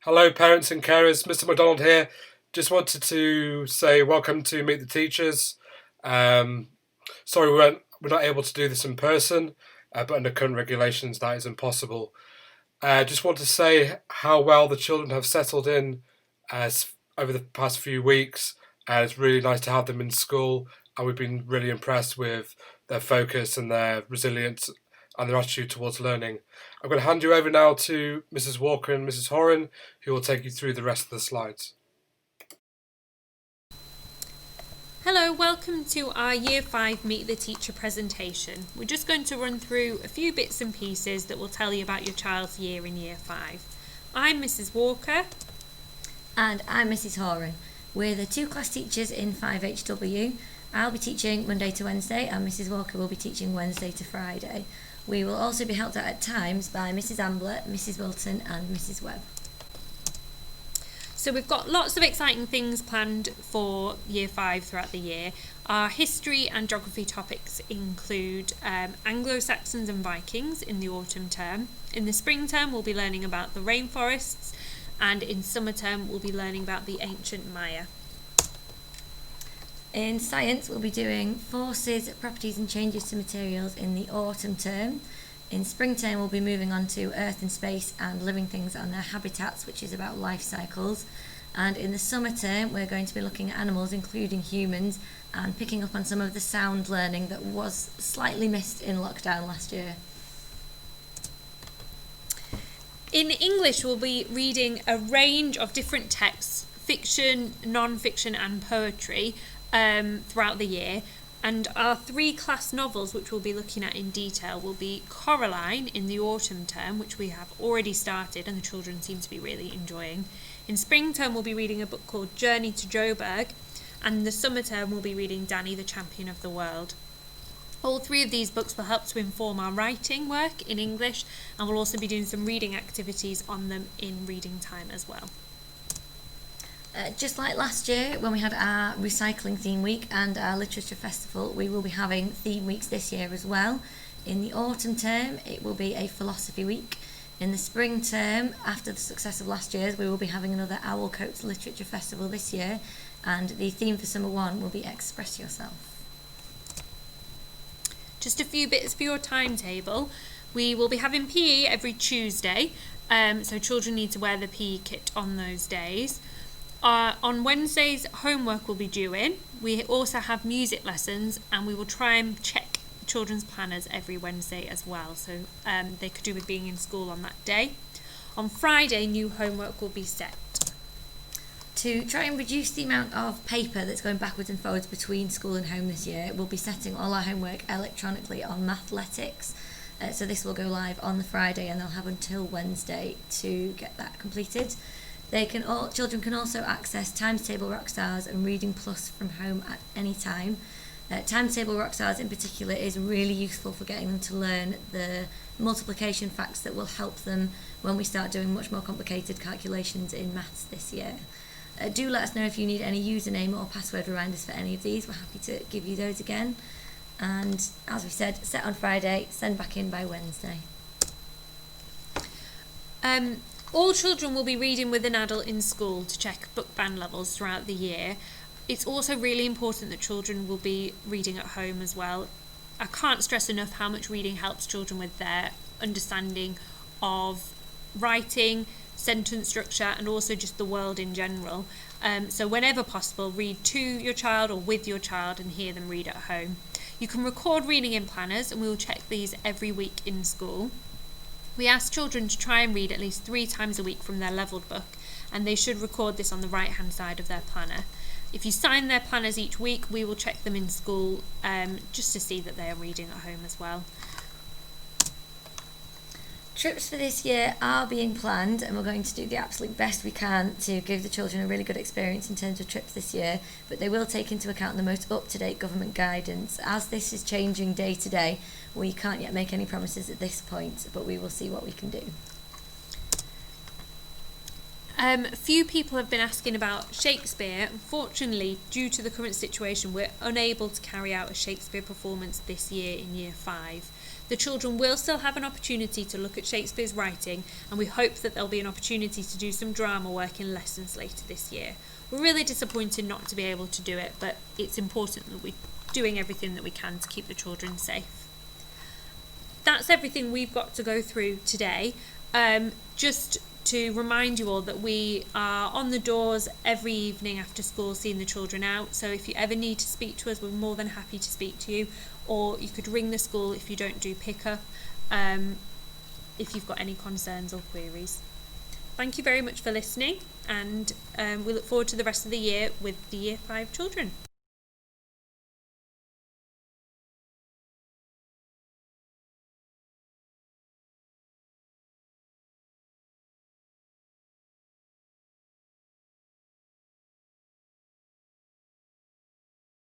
Hello, parents and carers. Mr. McDonald here. Just wanted to say welcome to Meet the Teachers. Sorry we're not able to do this in person, but under current regulations that is impossible. Just want to say how well the children have settled in as over the past few weeks. It's really nice to have them in school, and we've been really impressed with their focus and their resilience and their attitude towards learning. I'm going to hand you over now to Mrs. Walker and Mrs. Horan, who will take you through the rest of the slides. Hello, welcome to our Year 5 Meet the Teacher presentation. We're just going to run through a few bits and pieces that will tell you about your child's year in Year 5. I'm Mrs. Walker. And I'm Mrs. Horan. We're the two class teachers in 5HW. I'll be teaching Monday to Wednesday and Mrs. Walker will be teaching Wednesday to Friday. We will also be helped out at times by Mrs. Ambler, Mrs. Wilton and Mrs. Webb. So we've got lots of exciting things planned for Year 5 throughout the year. Our history and geography topics include Anglo-Saxons and Vikings in the autumn term. In the spring term we'll be learning about the rainforests, and in summer term we'll be learning about the ancient Maya. In science, we'll be doing forces, properties and changes to materials in the autumn term. In spring term, we'll be moving on to earth and space and living things and their habitats, which is about life cycles. And in the summer term, we're going to be looking at animals, including humans, and picking up on some of the sound learning that was slightly missed in lockdown last year. In English, we'll be reading a range of different texts, fiction, non-fiction and poetry, throughout the year, and our 3 class novels which we'll be looking at in detail will be Coraline in the autumn term, which we have already started and the children seem to be really enjoying. In spring term we'll be reading a book called Journey to Joburg, and in the summer term we'll be reading Danny the Champion of the World. All 3 of these books will help to inform our writing work in English, and we'll also be doing some reading activities on them in reading time as well. Just like last year when we had our recycling theme week and our literature festival, we will be having theme weeks this year as well. In the autumn term it will be a philosophy week. In the spring term, after the success of last year's, we will be having another Owl Coats literature festival this year, and the theme for summer 1 will be Express Yourself. Just a few bits for your timetable. We will be having PE every Tuesday, so children need to wear the PE kit on those days. On Wednesdays, homework will be due in. We also have music lessons, and we will try and check children's planners every Wednesday as well, so they could do with being in school on that day. On Friday, new homework will be set. To try and reduce the amount of paper that's going backwards and forwards between school and home this year, we'll be setting all our homework electronically on Mathletics. So this will go live on the Friday and they'll have until Wednesday to get that completed. Children can also access Times Table Rockstars and Reading Plus from home at any time. Times Table Rockstars in particular is really useful for getting them to learn the multiplication facts that will help them when we start doing much more complicated calculations in maths this year. Do let us know if you need any username or password reminders for any of these. We're happy to give you those again. And as we said, set on Friday, send back in by Wednesday. All children will be reading with an adult in school to check book band levels throughout the year. It's also really important that children will be reading at home as well. I can't stress enough how much reading helps children with their understanding of writing, sentence structure and also just the world in general. So whenever possible, read to your child or with your child and hear them read at home. You can record reading in planners and we will check these every week in school. We ask children to try and read at least 3 times a week from their levelled book, and they should record this on the right hand side of their planner. If you sign their planners each week, we will check them in school just to see that they are reading at home as well. Trips for this year are being planned and we're going to do the absolute best we can to give the children a really good experience in terms of trips this year, but they will take into account the most up-to-date government guidance. As this is changing day to day, we can't yet make any promises at this point, but we will see what we can do. A few people have been asking about Shakespeare. Unfortunately, due to the current situation, we're unable to carry out a Shakespeare performance this year in Year 5. The children will still have an opportunity to look at Shakespeare's writing, and we hope that there'll be an opportunity to do some drama work in lessons later this year. We're really disappointed not to be able to do it, but it's important that we're doing everything that we can to keep the children safe. That's everything we've got to go through today. Just to remind you all that we are on the doors every evening after school seeing the children out, so if you ever need to speak to us, we're more than happy to speak to you, or you could ring the school if you don't do pick-up, if you've got any concerns or queries. Thank you very much for listening, and we look forward to the rest of the year with the Year 5 children.